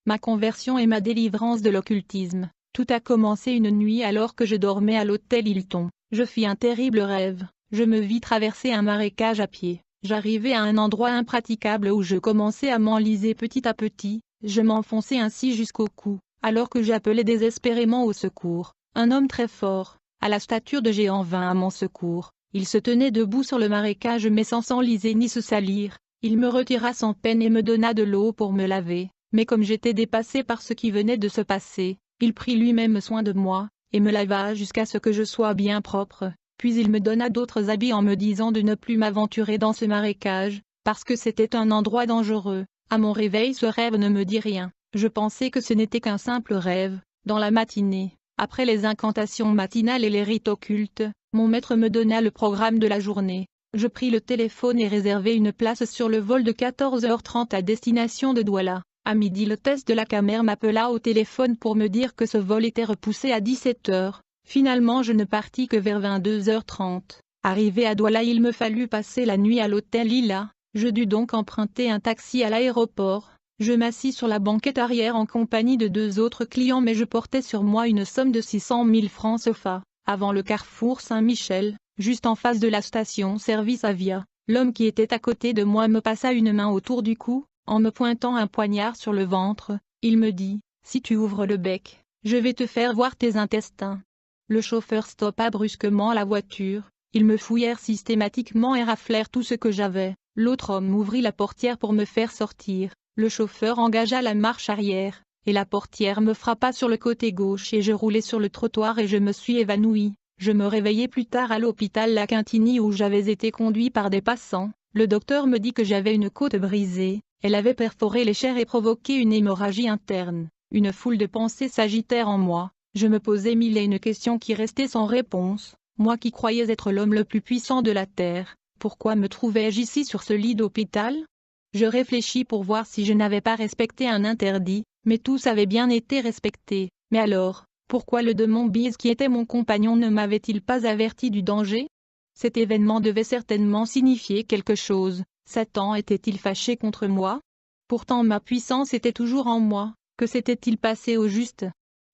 ma conversion et ma délivrance de l'occultisme. Tout a commencé une nuit alors que je dormais à l'hôtel Hilton. Je fis un terrible rêve. Je me vis traverser un marécage à pied. J'arrivai à un endroit impraticable où je commençai à m'enliser petit à petit. Je m'enfonçai ainsi jusqu'au cou, alors que j'appelais désespérément au secours. Un homme très fort, à la stature de géant vint à mon secours. Il se tenait debout sur le marécage mais sans s'enliser ni se salir. Il me retira sans peine et me donna de l'eau pour me laver. Mais comme j'étais dépassé par ce qui venait de se passer, il prit lui-même soin de moi, et me lava jusqu'à ce que je sois bien propre. Puis il me donna d'autres habits en me disant de ne plus m'aventurer dans ce marécage, parce que c'était un endroit dangereux. À mon réveil ce rêve ne me dit rien. Je pensais que ce n'était qu'un simple rêve. Dans la matinée, après les incantations matinales et les rites occultes, mon maître me donna le programme de la journée. Je pris le téléphone et réservai une place sur le vol de 14h30 à destination de Douala. À midi l'hôtesse de la Camère m'appela au téléphone pour me dire que ce vol était repoussé à 17h. Finalement je ne partis que vers 22h30. Arrivé à Douala il me fallut passer la nuit à l'hôtel Lila. Je dus donc emprunter un taxi à l'aéroport. Je m'assis sur la banquette arrière en compagnie de 2 autres clients mais je portais sur moi une somme de 600 000 francs CFA. Avant le carrefour Saint-Michel, juste en face de la station-service Avia, l'homme qui était à côté de moi me passa une main autour du cou. En me pointant un poignard sur le ventre, il me dit « Si tu ouvres le bec, je vais te faire voir tes intestins ». Le chauffeur stoppa brusquement la voiture, ils me fouillèrent systématiquement et raflèrent tout ce que j'avais. L'autre homme ouvrit la portière pour me faire sortir, le chauffeur engagea la marche arrière, et la portière me frappa sur le côté gauche et je roulai sur le trottoir et je me suis évanoui. Je me réveillai plus tard à l'hôpital La Quintini où j'avais été conduit par des passants. Le docteur me dit que j'avais une côte brisée. Elle avait perforé les chairs et provoqué une hémorragie interne. Une foule de pensées s'agitèrent en moi. Je me posais mille et une questions qui restaient sans réponse. Moi qui croyais être l'homme le plus puissant de la terre, pourquoi me trouvais-je ici sur ce lit d'hôpital? Je réfléchis pour voir si je n'avais pas respecté un interdit, mais tous avaient bien été respectés. Mais alors, pourquoi le démon Bise qui était mon compagnon ne m'avait-il pas averti du danger? Cet événement devait certainement signifier quelque chose. Satan était-il fâché contre moi? Pourtant ma puissance était toujours en moi. Que s'était-il passé au juste?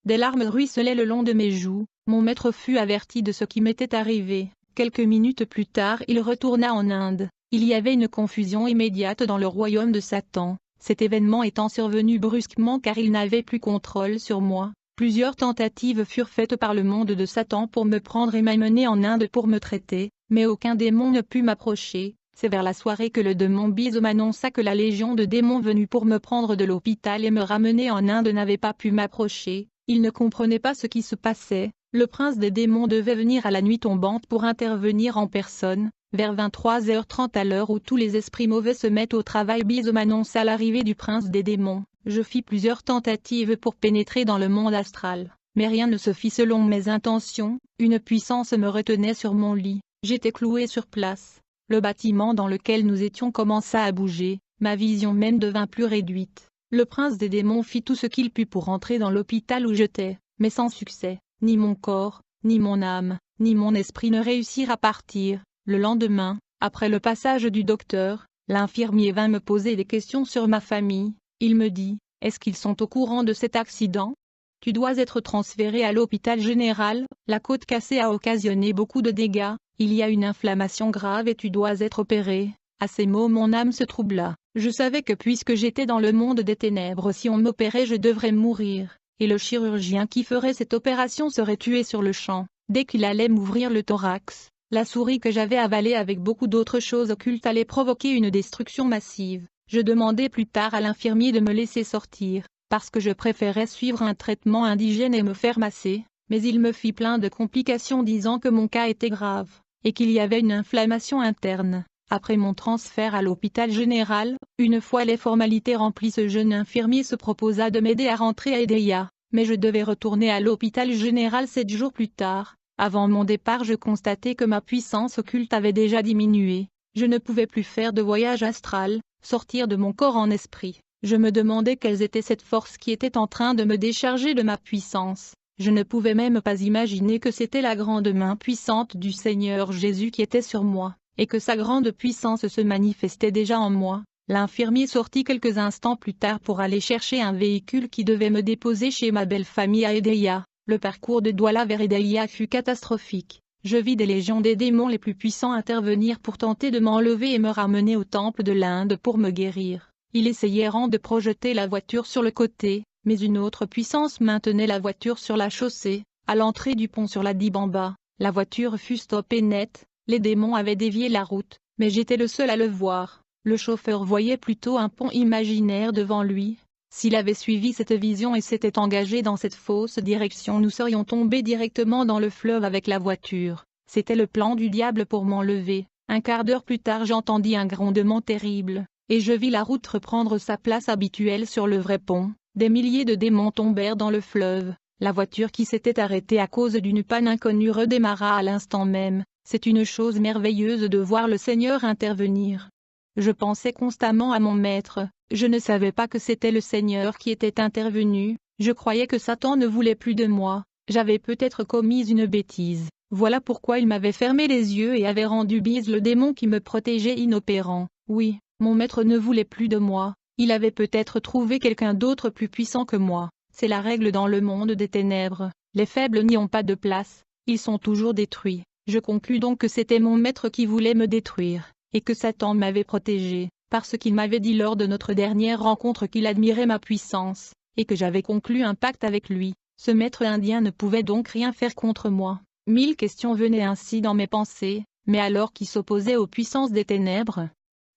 Des larmes ruisselaient le long de mes joues. Mon maître fut averti de ce qui m'était arrivé. Quelques minutes plus tard il retourna en Inde. Il y avait une confusion immédiate dans le royaume de Satan. Cet événement étant survenu brusquement car il n'avait plus contrôle sur moi. Plusieurs tentatives furent faites par le monde de Satan pour me prendre et m'amener en Inde pour me traiter, mais aucun démon ne put m'approcher. C'est vers la soirée que le démon Bise m'annonça que la légion de démons venus pour me prendre de l'hôpital et me ramener en Inde n'avait pas pu m'approcher. Il ne comprenait pas ce qui se passait. Le prince des démons devait venir à la nuit tombante pour intervenir en personne. Vers 23h30 à l'heure où tous les esprits mauvais se mettent au travail, Bise m'annonça l'arrivée du prince des démons. Je fis plusieurs tentatives pour pénétrer dans le monde astral, mais rien ne se fit selon mes intentions. Une puissance me retenait sur mon lit. J'étais cloué sur place. Le bâtiment dans lequel nous étions commença à bouger, ma vision même devint plus réduite. Le prince des démons fit tout ce qu'il put pour entrer dans l'hôpital où j'étais, mais sans succès. Ni mon corps, ni mon âme, ni mon esprit ne réussirent à partir. Le lendemain, après le passage du docteur, l'infirmier vint me poser des questions sur ma famille. Il me dit « Est-ce qu'ils sont au courant de cet accident ? Tu dois être transféré à l'hôpital général, la côte cassée a occasionné beaucoup de dégâts. Il y a une inflammation grave et tu dois être opéré. » À ces mots mon âme se troubla. Je savais que puisque j'étais dans le monde des ténèbres si on m'opérait je devrais mourir, et le chirurgien qui ferait cette opération serait tué sur le champ. Dès qu'il allait m'ouvrir le thorax, la souris que j'avais avalée avec beaucoup d'autres choses occultes allait provoquer une destruction massive. Je demandai plus tard à l'infirmier de me laisser sortir, parce que je préférais suivre un traitement indigène et me faire masser, mais il me fit plein de complications disant que mon cas était grave, et qu'il y avait une inflammation interne. Après mon transfert à l'hôpital général, une fois les formalités remplies ce jeune infirmier se proposa de m'aider à rentrer à Edea, mais je devais retourner à l'hôpital général 7 jours plus tard. Avant mon départ je constatai que ma puissance occulte avait déjà diminué. Je ne pouvais plus faire de voyage astral, sortir de mon corps en esprit. Je me demandais quelles était cette force qui était en train de me décharger de ma puissance. Je ne pouvais même pas imaginer que c'était la grande main puissante du Seigneur Jésus qui était sur moi, et que sa grande puissance se manifestait déjà en moi. L'infirmier sortit quelques instants plus tard pour aller chercher un véhicule qui devait me déposer chez ma belle famille à Edaya. Le parcours de Douala vers Edaya fut catastrophique. Je vis des légions des démons les plus puissants intervenir pour tenter de m'enlever et me ramener au temple de l'Inde pour me guérir. Ils essayaient de projeter la voiture sur le côté, mais une autre puissance maintenait la voiture sur la chaussée, à l'entrée du pont sur la Dibamba. La voiture fut stoppée net, les démons avaient dévié la route, mais j'étais le seul à le voir. Le chauffeur voyait plutôt un pont imaginaire devant lui. S'il avait suivi cette vision et s'était engagé dans cette fausse direction, nous serions tombés directement dans le fleuve avec la voiture. C'était le plan du diable pour m'enlever. Un quart d'heure plus tard j'entendis un grondement terrible, et je vis la route reprendre sa place habituelle sur le vrai pont. Des milliers de démons tombèrent dans le fleuve. La voiture qui s'était arrêtée à cause d'une panne inconnue redémarra à l'instant même. C'est une chose merveilleuse de voir le Seigneur intervenir. Je pensais constamment à mon maître, je ne savais pas que c'était le Seigneur qui était intervenu, je croyais que Satan ne voulait plus de moi, j'avais peut-être commis une bêtise, voilà pourquoi il m'avait fermé les yeux et avait rendu bise le démon qui me protégeait inopérant. Oui, mon maître ne voulait plus de moi, il avait peut-être trouvé quelqu'un d'autre plus puissant que moi, c'est la règle dans le monde des ténèbres, les faibles n'y ont pas de place, ils sont toujours détruits. Je conclus donc que c'était mon maître qui voulait me détruire, et que Satan m'avait protégé, parce qu'il m'avait dit lors de notre dernière rencontre qu'il admirait ma puissance, et que j'avais conclu un pacte avec lui. Ce maître indien ne pouvait donc rien faire contre moi. 1000 questions venaient ainsi dans mes pensées, mais alors qui s'opposait aux puissances des ténèbres?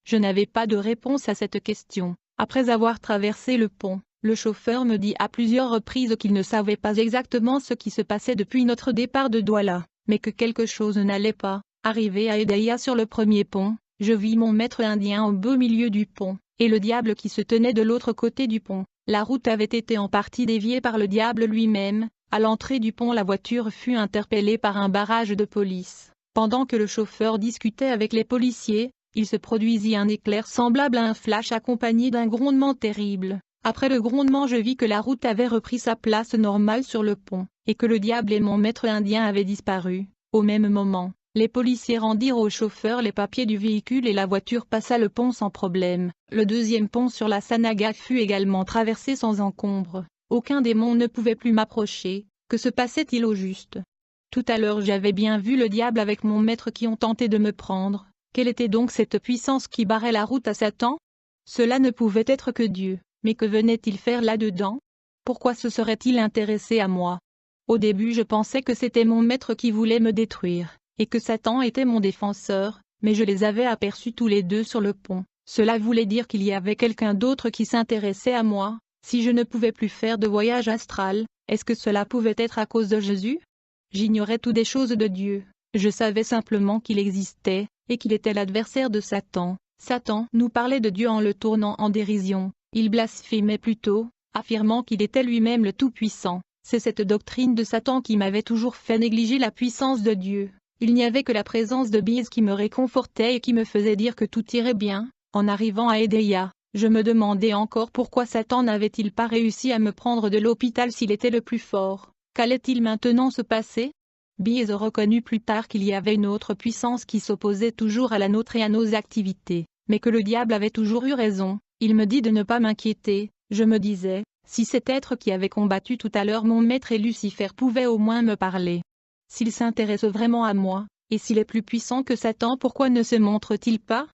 Je n'avais pas de réponse à cette question. Après avoir traversé le pont, le chauffeur me dit à plusieurs reprises qu'il ne savait pas exactement ce qui se passait depuis notre départ de Douala, mais que quelque chose n'allait pas. Arrivé à Edaya sur le premier pont, je vis mon maître indien au beau milieu du pont, et le diable qui se tenait de l'autre côté du pont. La route avait été en partie déviée par le diable lui-même. À l'entrée du pont, la voiture fut interpellée par un barrage de police. Pendant que le chauffeur discutait avec les policiers, il se produisit un éclair semblable à un flash accompagné d'un grondement terrible. Après le grondement, je vis que la route avait repris sa place normale sur le pont, et que le diable et mon maître indien avaient disparu. Au même moment, les policiers rendirent au chauffeur les papiers du véhicule et la voiture passa le pont sans problème. Le deuxième pont sur la Sanaga fut également traversé sans encombre. Aucun démon ne pouvait plus m'approcher. Que se passait-il au juste? Tout à l'heure j'avais bien vu le diable avec mon maître qui ont tenté de me prendre. Quelle était donc cette puissance qui barrait la route à Satan? Cela ne pouvait être que Dieu. Mais que venait-il faire là-dedans? Pourquoi se serait-il intéressé à moi? Au début je pensais que c'était mon maître qui voulait me détruire, et que Satan était mon défenseur, mais je les avais aperçus tous les deux sur le pont. Cela voulait dire qu'il y avait quelqu'un d'autre qui s'intéressait à moi. Si je ne pouvais plus faire de voyage astral, est-ce que cela pouvait être à cause de Jésus? J'ignorais tout des choses de Dieu. Je savais simplement qu'il existait, et qu'il était l'adversaire de Satan. Satan nous parlait de Dieu en le tournant en dérision. Il blasphémait plutôt, affirmant qu'il était lui-même le Tout-Puissant. C'est cette doctrine de Satan qui m'avait toujours fait négliger la puissance de Dieu. Il n'y avait que la présence de Bise qui me réconfortait et qui me faisait dire que tout irait bien. En arrivant à Edaya, je me demandais encore pourquoi Satan n'avait-il pas réussi à me prendre de l'hôpital s'il était le plus fort. Qu'allait-il maintenant se passer? Bise reconnut plus tard qu'il y avait une autre puissance qui s'opposait toujours à la nôtre et à nos activités, mais que le diable avait toujours eu raison. Il me dit de ne pas m'inquiéter. Je me disais, si cet être qui avait combattu tout à l'heure mon maître et Lucifer pouvait au moins me parler. S'il s'intéresse vraiment à moi, et s'il est plus puissant que Satan, pourquoi ne se montre-t-il pas?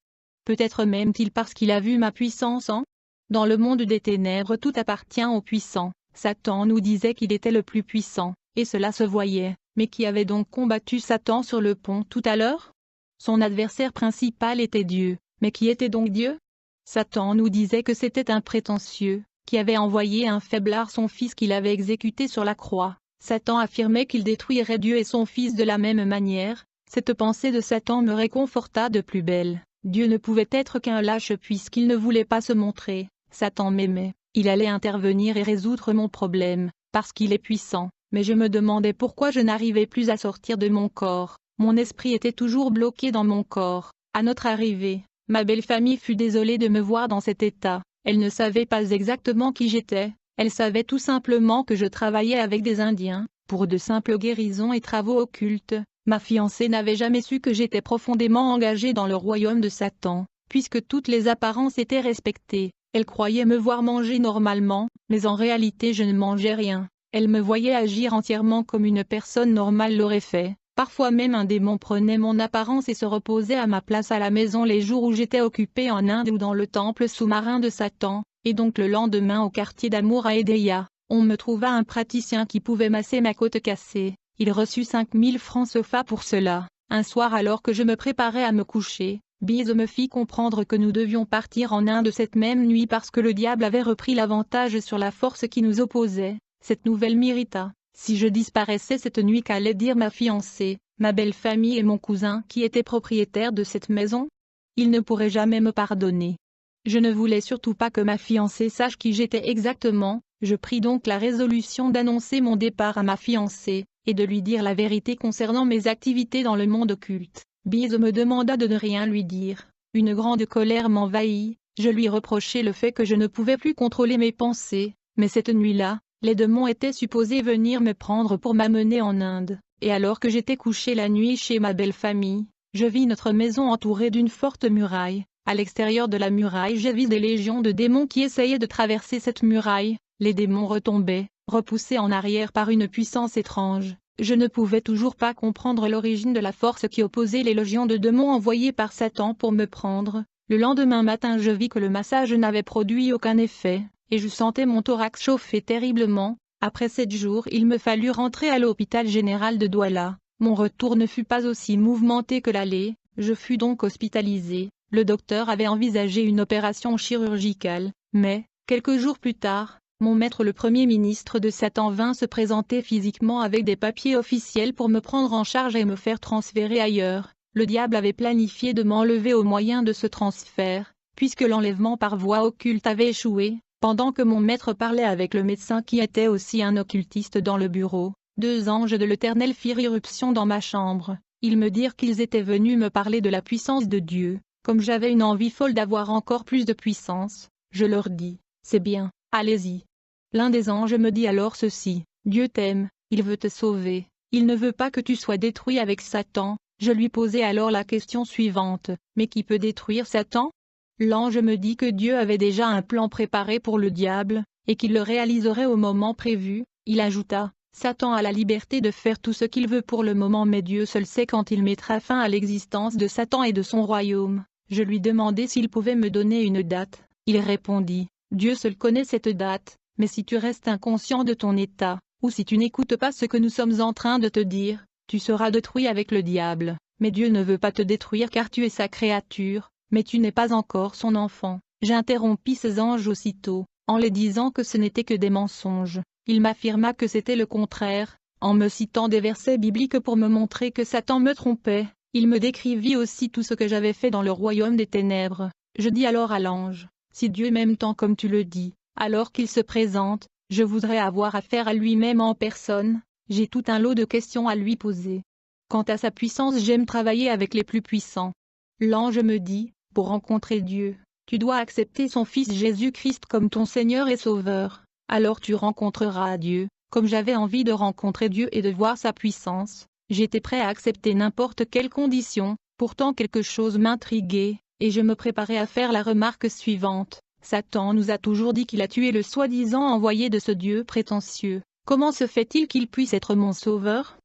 Peut-être m'aime-t-il parce qu'il a vu ma puissance en? Dans le monde des ténèbres tout appartient aux puissants. Satan nous disait qu'il était le plus puissant, et cela se voyait. Mais qui avait donc combattu Satan sur le pont tout à l'heure? Son adversaire principal était Dieu. Mais qui était donc Dieu? Satan nous disait que c'était un prétentieux, qui avait envoyé un faiblard son fils qu'il avait exécuté sur la croix. Satan affirmait qu'il détruirait Dieu et son fils de la même manière. Cette pensée de Satan me réconforta de plus belle. Dieu ne pouvait être qu'un lâche puisqu'il ne voulait pas se montrer. Satan m'aimait, il allait intervenir et résoudre mon problème, parce qu'il est puissant. Mais je me demandais pourquoi je n'arrivais plus à sortir de mon corps. Mon esprit était toujours bloqué dans mon corps. À notre arrivée, ma belle famille fut désolée de me voir dans cet état. Elle ne savait pas exactement qui j'étais. Elle savait tout simplement que je travaillais avec des Indiens, pour de simples guérisons et travaux occultes. Ma fiancée n'avait jamais su que j'étais profondément engagé dans le royaume de Satan, puisque toutes les apparences étaient respectées. Elle croyait me voir manger normalement, mais en réalité je ne mangeais rien. Elle me voyait agir entièrement comme une personne normale l'aurait fait. Parfois même un démon prenait mon apparence et se reposait à ma place à la maison les jours où j'étais occupée en Inde ou dans le temple sous-marin de Satan, et donc le lendemain au quartier d'Amour à Edéa, on me trouva un praticien qui pouvait masser ma côte cassée. Il reçut 5000 francs CFA pour cela. Un soir alors que je me préparais à me coucher, Biz me fit comprendre que nous devions partir en Inde cette même nuit parce que le diable avait repris l'avantage sur la force qui nous opposait. Cette nouvelle m'irrita. Si je disparaissais cette nuit, qu'allait dire ma fiancée, ma belle famille et mon cousin qui était propriétaire de cette maison? Ils ne pourraient jamais me pardonner. Je ne voulais surtout pas que ma fiancée sache qui j'étais exactement. Je pris donc la résolution d'annoncer mon départ à ma fiancée, et de lui dire la vérité concernant mes activités dans le monde occulte. Biz me demanda de ne rien lui dire. Une grande colère m'envahit, je lui reprochai le fait que je ne pouvais plus contrôler mes pensées, mais cette nuit-là, les démons étaient supposés venir me prendre pour m'amener en Inde, et alors que j'étais couché la nuit chez ma belle famille, je vis notre maison entourée d'une forte muraille. À l'extérieur de la muraille j'ai vu des légions de démons qui essayaient de traverser cette muraille. Les démons retombaient, repoussés en arrière par une puissance étrange. Je ne pouvais toujours pas comprendre l'origine de la force qui opposait les légions de démons envoyées par Satan pour me prendre. Le lendemain matin je vis que le massage n'avait produit aucun effet, et je sentais mon thorax chauffer terriblement. Après 7 jours il me fallut rentrer à l'hôpital général de Douala. Mon retour ne fut pas aussi mouvementé que l'aller, je fus donc hospitalisé. Le docteur avait envisagé une opération chirurgicale, mais, quelques jours plus tard, mon maître le Premier ministre de Satan vint se présenter physiquement avec des papiers officiels pour me prendre en charge et me faire transférer ailleurs. Le diable avait planifié de m'enlever au moyen de ce transfert, puisque l'enlèvement par voie occulte avait échoué. Pendant que mon maître parlait avec le médecin qui était aussi un occultiste dans le bureau, 2 anges de l'Éternel firent irruption dans ma chambre. Ils me dirent qu'ils étaient venus me parler de la puissance de Dieu. Comme j'avais une envie folle d'avoir encore plus de puissance, je leur dis, c'est bien, allez-y. L'un des anges me dit alors ceci, Dieu t'aime, il veut te sauver, il ne veut pas que tu sois détruit avec Satan. Je lui posai alors la question suivante, mais qui peut détruire Satan? L'ange me dit que Dieu avait déjà un plan préparé pour le diable, et qu'il le réaliserait au moment prévu. Il ajouta, Satan a la liberté de faire tout ce qu'il veut pour le moment, mais Dieu seul sait quand il mettra fin à l'existence de Satan et de son royaume. Je lui demandai s'il pouvait me donner une date. Il répondit, Dieu seul connaît cette date, mais si tu restes inconscient de ton état, ou si tu n'écoutes pas ce que nous sommes en train de te dire, tu seras détruit avec le diable. Mais Dieu ne veut pas te détruire car tu es sa créature, mais tu n'es pas encore son enfant. J'interrompis ces anges aussitôt, en les disant que ce n'était que des mensonges. Il m'affirma que c'était le contraire, en me citant des versets bibliques pour me montrer que Satan me trompait. Il me décrivit aussi tout ce que j'avais fait dans le royaume des ténèbres. Je dis alors à l'ange, si Dieu m'aime tant comme tu le dis, alors qu'il se présente, je voudrais avoir affaire à lui-même en personne. J'ai tout un lot de questions à lui poser. Quant à sa puissance, j'aime travailler avec les plus puissants. L'ange me dit, pour rencontrer Dieu, tu dois accepter son Fils Jésus-Christ comme ton Seigneur et Sauveur. Alors tu rencontreras Dieu. Comme j'avais envie de rencontrer Dieu et de voir sa puissance, j'étais prêt à accepter n'importe quelle condition. Pourtant quelque chose m'intriguait, et je me préparais à faire la remarque suivante. Satan nous a toujours dit qu'il a tué le soi-disant envoyé de ce Dieu prétentieux. Comment se fait-il qu'il puisse être mon Sauveur?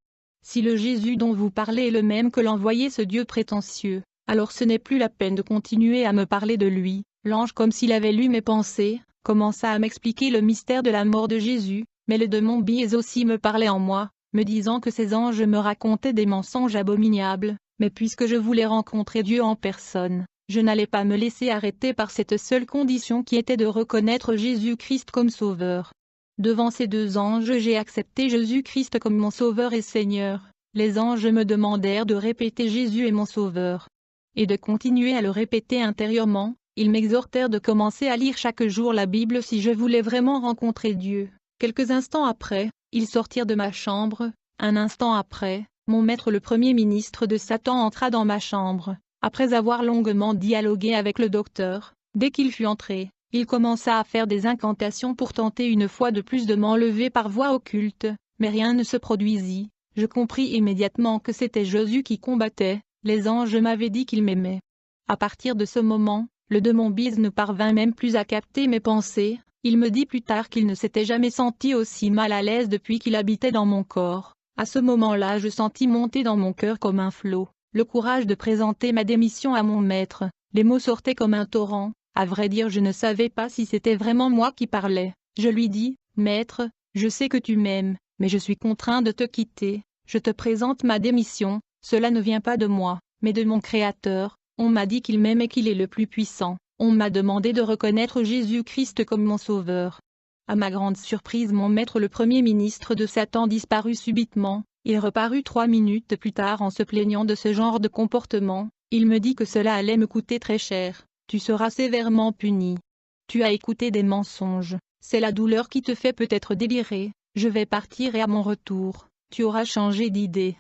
Si le Jésus dont vous parlez est le même que l'envoyé ce Dieu prétentieux, alors ce n'est plus la peine de continuer à me parler de lui. L'ange, comme s'il avait lu mes pensées, commença à m'expliquer le mystère de la mort de Jésus, mais le démon Biz aussi me parlait en moi, me disant que ces anges me racontaient des mensonges abominables, mais puisque je voulais rencontrer Dieu en personne, je n'allais pas me laisser arrêter par cette seule condition qui était de reconnaître Jésus-Christ comme Sauveur. Devant ces 2 anges j'ai accepté Jésus-Christ comme mon Sauveur et Seigneur. Les anges me demandèrent de répéter Jésus est mon Sauveur, et de continuer à le répéter intérieurement. Ils m'exhortèrent de commencer à lire chaque jour la Bible si je voulais vraiment rencontrer Dieu. Quelques instants après, ils sortirent de ma chambre. Un instant après, mon maître le Premier ministre de Satan entra dans ma chambre. Après avoir longuement dialogué avec le docteur, dès qu'il fut entré, il commença à faire des incantations pour tenter une fois de plus de m'enlever par voie occulte, mais rien ne se produisit. Je compris immédiatement que c'était Jésus qui combattait. Les anges m'avaient dit qu'ils m'aimaient. À partir de ce moment, le démon Biz ne parvint même plus à capter mes pensées. Il me dit plus tard qu'il ne s'était jamais senti aussi mal à l'aise depuis qu'il habitait dans mon corps. À ce moment-là, je sentis monter dans mon cœur comme un flot le courage de présenter ma démission à mon maître. Les mots sortaient comme un torrent. À vrai dire, je ne savais pas si c'était vraiment moi qui parlais. Je lui dis, « Maître, je sais que tu m'aimes, mais je suis contraint de te quitter. Je te présente ma démission. Cela ne vient pas de moi, mais de mon Créateur. On m'a dit qu'il m'aime et qu'il est le plus puissant. On m'a demandé de reconnaître Jésus-Christ comme mon sauveur. » À ma grande surprise, mon maître, le premier ministre de Satan, disparut subitement. Il reparut 3 minutes plus tard en se plaignant de ce genre de comportement. Il me dit que cela allait me coûter très cher. Tu seras sévèrement puni. Tu as écouté des mensonges. C'est la douleur qui te fait peut-être délirer. Je vais partir et à mon retour, tu auras changé d'idée.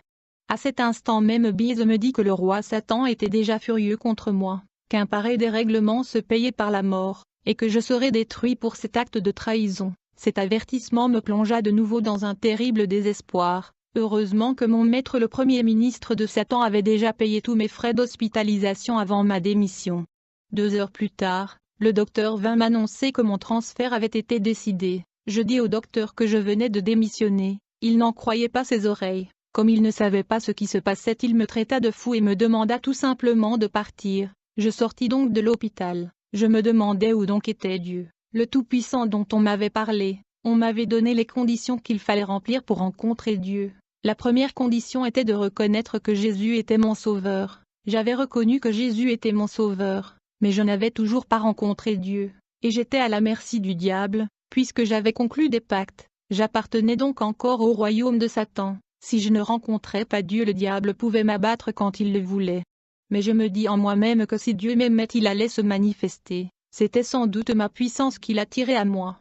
À cet instant même, Biz me dit que le roi Satan était déjà furieux contre moi, qu'un pareil dérèglement se payait par la mort, et que je serais détruit pour cet acte de trahison. Cet avertissement me plongea de nouveau dans un terrible désespoir. Heureusement que mon maître, le premier ministre de Satan, avait déjà payé tous mes frais d'hospitalisation avant ma démission. 2 heures plus tard, le docteur vint m'annoncer que mon transfert avait été décidé. Je dis au docteur que je venais de démissionner. Il n'en croyait pas ses oreilles. Comme il ne savait pas ce qui se passait, il me traita de fou et me demanda tout simplement de partir. Je sortis donc de l'hôpital. Je me demandais où donc était Dieu, le Tout-Puissant dont on m'avait parlé. On m'avait donné les conditions qu'il fallait remplir pour rencontrer Dieu. La première condition était de reconnaître que Jésus était mon sauveur. J'avais reconnu que Jésus était mon sauveur, mais je n'avais toujours pas rencontré Dieu, et j'étais à la merci du diable, puisque j'avais conclu des pactes. J'appartenais donc encore au royaume de Satan. Si je ne rencontrais pas Dieu, le diable pouvait m'abattre quand il le voulait. Mais je me dis en moi-même que si Dieu m'aimait, il allait se manifester. C'était sans doute ma puissance qui l'attirait à moi.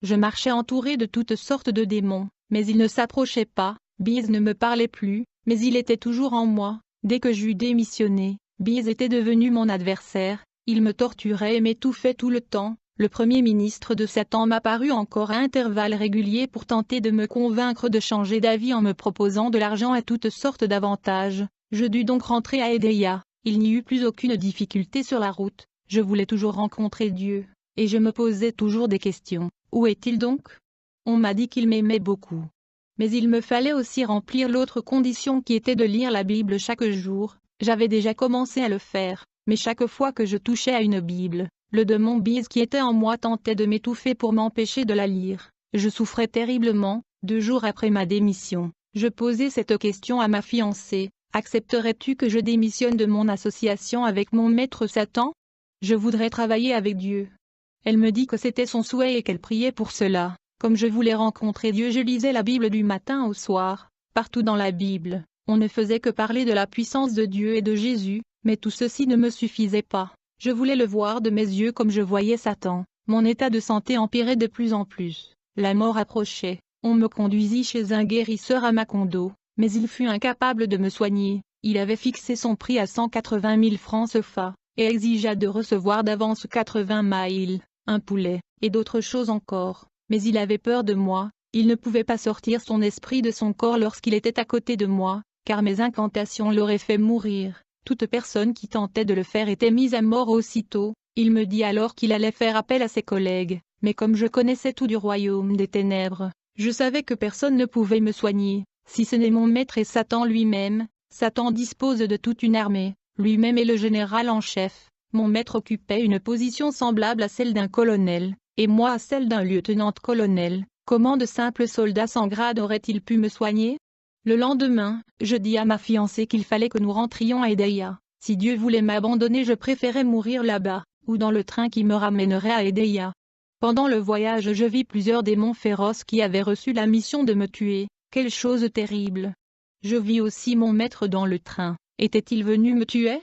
Je marchais entouré de toutes sortes de démons, mais ils ne s'approchaient pas. Biz ne me parlait plus, mais il était toujours en moi. Dès que j'eus démissionné, Biz était devenu mon adversaire. Il me torturait et m'étouffait tout le temps. Le premier ministre de Satan m'apparut encore à intervalles réguliers pour tenter de me convaincre de changer d'avis en me proposant de l'argent et toutes sortes d'avantages. Je dus donc rentrer à Edéia. Il n'y eut plus aucune difficulté sur la route. Je voulais toujours rencontrer Dieu, et je me posais toujours des questions. Où est-il donc? On m'a dit qu'il m'aimait beaucoup. Mais il me fallait aussi remplir l'autre condition qui était de lire la Bible chaque jour. J'avais déjà commencé à le faire, mais chaque fois que je touchais à une Bible, le démon Biz qui était en moi tentait de m'étouffer pour m'empêcher de la lire. Je souffrais terriblement. 2 jours après ma démission, je posais cette question à ma fiancée. Accepterais-tu que je démissionne de mon association avec mon maître Satan? Je voudrais travailler avec Dieu. Elle me dit que c'était son souhait et qu'elle priait pour cela. Comme je voulais rencontrer Dieu, je lisais la Bible du matin au soir. Partout dans la Bible, on ne faisait que parler de la puissance de Dieu et de Jésus, mais tout ceci ne me suffisait pas. Je voulais le voir de mes yeux comme je voyais Satan. Mon état de santé empirait de plus en plus. La mort approchait. On me conduisit chez un guérisseur à Macondo, mais il fut incapable de me soigner. Il avait fixé son prix à 180 000 francs CFA, et exigea de recevoir d'avance 80 maïls, un poulet, et d'autres choses encore. Mais il avait peur de moi. Il ne pouvait pas sortir son esprit de son corps lorsqu'il était à côté de moi, car mes incantations l'auraient fait mourir. Toute personne qui tentait de le faire était mise à mort aussitôt. Il me dit alors qu'il allait faire appel à ses collègues, mais comme je connaissais tout du royaume des ténèbres, je savais que personne ne pouvait me soigner, si ce n'est mon maître et Satan lui-même. Satan dispose de toute une armée, lui-même est le général en chef. Mon maître occupait une position semblable à celle d'un colonel, et moi à celle d'un lieutenant-colonel. Comment de simples soldats sans grade auraient-ils pu me soigner? Le lendemain, je dis à ma fiancée qu'il fallait que nous rentrions à Edéia. Si Dieu voulait m'abandonner, je préférais mourir là-bas, ou dans le train qui me ramènerait à Edéia. Pendant le voyage, je vis plusieurs démons féroces qui avaient reçu la mission de me tuer. Quelle chose terrible! Je vis aussi mon maître dans le train. Était-il venu me tuer?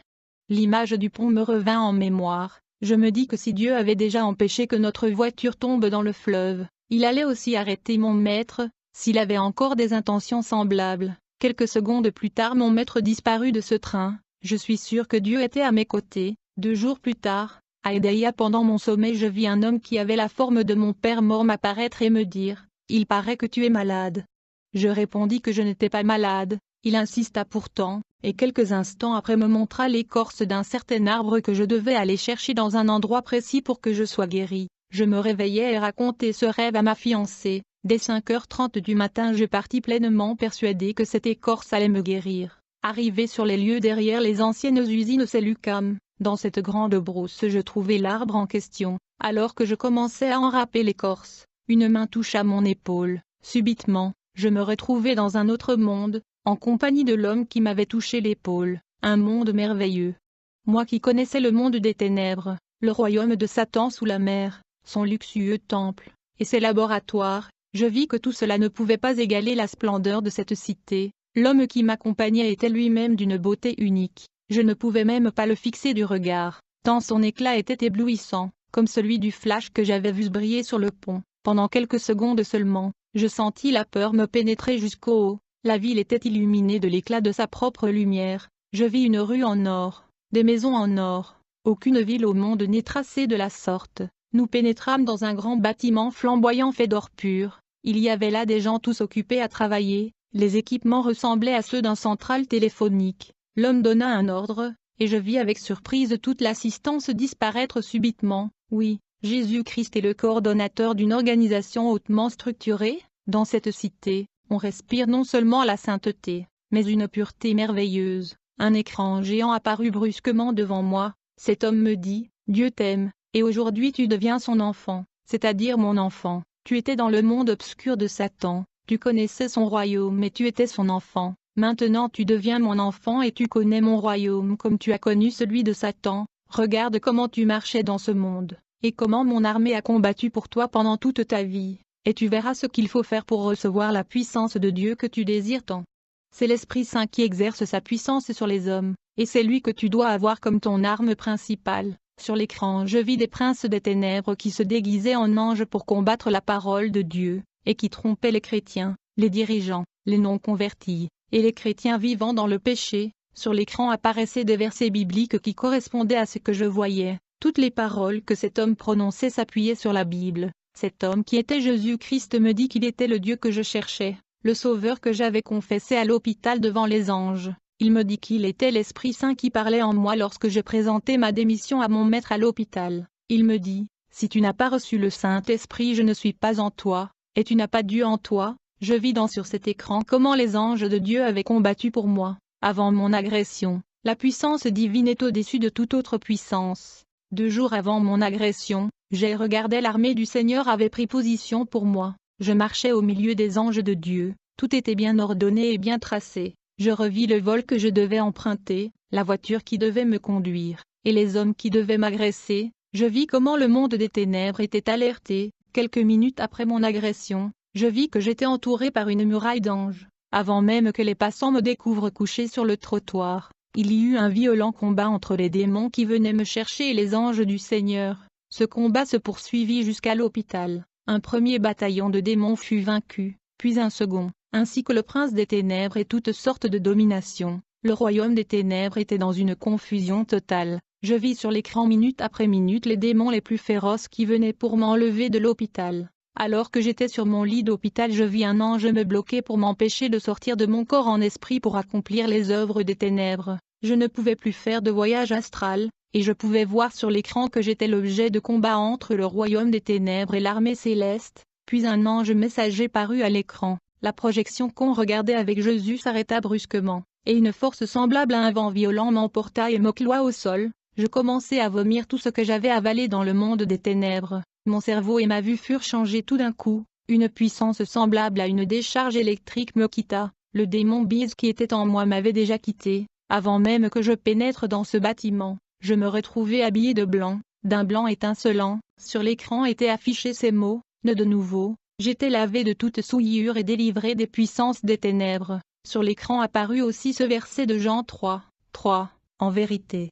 L'image du pont me revint en mémoire. Je me dis que si Dieu avait déjà empêché que notre voiture tombe dans le fleuve, il allait aussi arrêter mon maître, s'il avait encore des intentions semblables. Quelques secondes plus tard, mon maître disparut de ce train. Je suis sûr que Dieu était à mes côtés. 2 jours plus tard, à Edéia, pendant mon sommeil, je vis un homme qui avait la forme de mon père mort m'apparaître et me dire « Il paraît que tu es malade ». Je répondis que je n'étais pas malade, Il insista pourtant, et quelques instants après me montra l'écorce d'un certain arbre que je devais aller chercher dans un endroit précis pour que je sois guéri. Je me réveillai et racontai ce rêve à ma fiancée. Dès 5h30 du matin je partis pleinement persuadé que cette écorce allait me guérir. Arrivé sur les lieux derrière les anciennes usines Cellucam, dans cette grande brousse je trouvai l'arbre en question. Alors que je commençais à enrâper l'écorce, une main toucha mon épaule. Subitement, je me retrouvai dans un autre monde, en compagnie de l'homme qui m'avait touché l'épaule, un monde merveilleux. Moi qui connaissais le monde des ténèbres, le royaume de Satan sous la mer, son luxueux temple, et ses laboratoires, je vis que tout cela ne pouvait pas égaler la splendeur de cette cité. L'homme qui m'accompagnait était lui-même d'une beauté unique, je ne pouvais même pas le fixer du regard, tant son éclat était éblouissant, comme celui du flash que j'avais vu briller sur le pont. Pendant quelques secondes seulement, je sentis la peur me pénétrer jusqu'au haut. La ville était illuminée de l'éclat de sa propre lumière. Je vis une rue en or, des maisons en or. Aucune ville au monde n'est tracée de la sorte. Nous pénétrâmes dans un grand bâtiment flamboyant fait d'or pur. Il y avait là des gens tous occupés à travailler. Les équipements ressemblaient à ceux d'un central téléphonique. L'homme donna un ordre, et je vis avec surprise toute l'assistance disparaître subitement. Oui, Jésus-Christ est le coordonnateur d'une organisation hautement structurée. Dans cette cité, on respire non seulement la sainteté, mais une pureté merveilleuse. Un écran géant apparut brusquement devant moi. Cet homme me dit, « Dieu t'aime, et aujourd'hui tu deviens son enfant, c'est-à-dire mon enfant. Tu étais dans le monde obscur de Satan, tu connaissais son royaume mais tu étais son enfant. Maintenant tu deviens mon enfant et tu connais mon royaume comme tu as connu celui de Satan. Regarde comment tu marchais dans ce monde, et comment mon armée a combattu pour toi pendant toute ta vie. Et tu verras ce qu'il faut faire pour recevoir la puissance de Dieu que tu désires tant. C'est l'Esprit Saint qui exerce sa puissance sur les hommes, et c'est lui que tu dois avoir comme ton arme principale. » Sur l'écran je vis des princes des ténèbres qui se déguisaient en anges pour combattre la parole de Dieu, et qui trompaient les chrétiens, les dirigeants, les non-convertis, et les chrétiens vivant dans le péché. Sur l'écran apparaissaient des versets bibliques qui correspondaient à ce que je voyais. Toutes les paroles que cet homme prononçait s'appuyaient sur la Bible. Cet homme qui était Jésus-Christ me dit qu'il était le Dieu que je cherchais, le Sauveur que j'avais confessé à l'hôpital devant les anges. Il me dit qu'il était l'Esprit Saint qui parlait en moi lorsque je présentais ma démission à mon maître à l'hôpital. Il me dit, « Si tu n'as pas reçu le Saint-Esprit, je ne suis pas en toi, et tu n'as pas Dieu en toi. » Je vis sur cet écran comment les anges de Dieu avaient combattu pour moi. Avant mon agression, la puissance divine est au-dessus de toute autre puissance. 2 jours avant mon agression, j'ai regardé l'armée du Seigneur avait pris position pour moi. Je marchais au milieu des anges de Dieu, tout était bien ordonné et bien tracé. Je revis le vol que je devais emprunter, la voiture qui devait me conduire, et les hommes qui devaient m'agresser. Je vis comment le monde des ténèbres était alerté. Quelques minutes après mon agression, je vis que j'étais entouré par une muraille d'anges. Avant même que les passants me découvrent couché sur le trottoir, il y eut un violent combat entre les démons qui venaient me chercher et les anges du Seigneur. Ce combat se poursuivit jusqu'à l'hôpital. Un premier bataillon de démons fut vaincu, puis un second, ainsi que le prince des ténèbres et toutes sortes de dominations. Le royaume des ténèbres était dans une confusion totale. Je vis sur l'écran minute après minute les démons les plus féroces qui venaient pour m'enlever de l'hôpital. Alors que j'étais sur mon lit d'hôpital, je vis un ange me bloquer pour m'empêcher de sortir de mon corps en esprit pour accomplir les œuvres des ténèbres. Je ne pouvais plus faire de voyage astral, et je pouvais voir sur l'écran que j'étais l'objet de combat entre le royaume des ténèbres et l'armée céleste. Puis un ange messager parut à l'écran. La projection qu'on regardait avec Jésus s'arrêta brusquement, et une force semblable à un vent violent m'emporta et me cloua au sol. Je commençai à vomir tout ce que j'avais avalé dans le monde des ténèbres. Mon cerveau et ma vue furent changés tout d'un coup. Une puissance semblable à une décharge électrique me quitta. Le démon bise qui était en moi m'avait déjà quitté. Avant même que je pénètre dans ce bâtiment, je me retrouvai habillé de blanc, d'un blanc étincelant. Sur l'écran étaient affichés ces mots, « Ne de nouveau ». J'étais lavé de toute souillure et délivré des puissances des ténèbres. Sur l'écran apparut aussi ce verset de Jean 3, 3. En vérité,